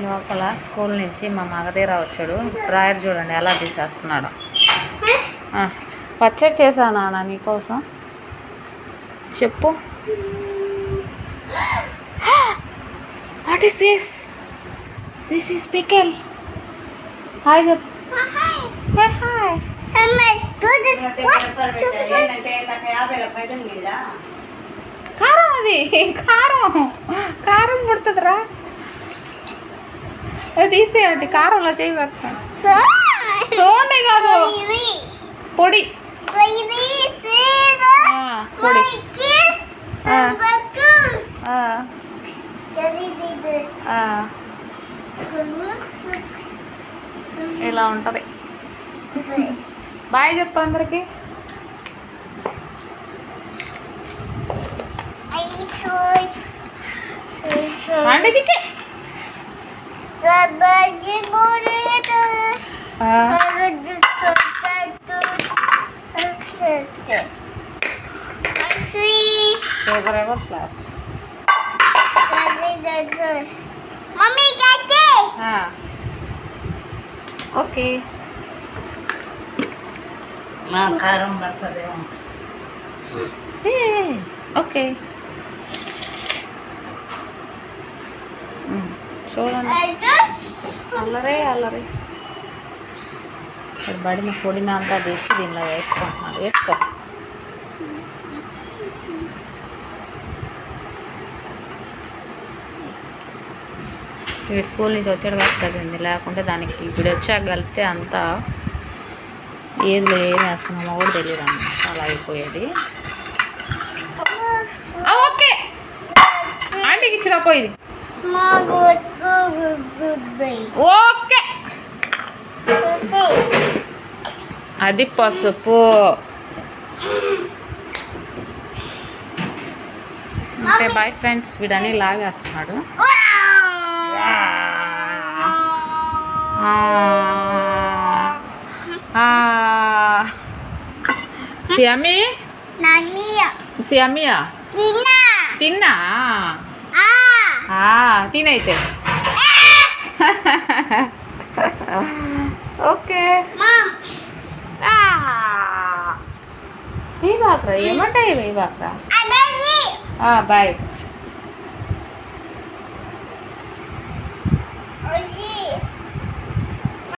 లోపల స్కూల్ నుంచి మా మగధీర వచ్చాడు. డ్రాయర్ చూడండి ఎలా తీసేస్తున్నాడు. పచ్చడి చేశానా నీకోసం చెప్పు. What is this? This is pickle. Hi చెప్పు. హాయ్. కారం అది కారం కారం పుడుతుందిరా. తీసేయండి కారంలో చేయి పెడతాను. చూడండి కాదు పొడి పొడి. ఇలా ఉంటుంది. బాయ్ చెప్పు అందరికి. ఓకే కారం పడుతుంది. ఓకే చూడండి. అల్లరే అల్లరి. ఇక్కడ బడిన పొడిన అంతా తీసి దీనిలో వేసుకుంటున్నాడు. వేసుకో. వీడు స్కూల్ నుంచి వచ్చాడు కాబట్టి చదివింది, లేకుంటే దానికి ఇప్పుడు వచ్చాక కలిపితే అంతా ఏది ఏం వేస్తున్నామో కూడా తెలియదు అన్నమాట. అలా అయిపోయేది. ఓకే ఆంటీకి ఇచ్చిన పోయింది. ఓకే అది పసుపు. అంటే బాయ్ ఫ్రెండ్స్, వీడని లాగేస్తున్నాడు. సియామి సియామియా తిన్నా తినైతే. ఓకే బాక్రా ఏమంటాయి బాక్రా. బాయ్.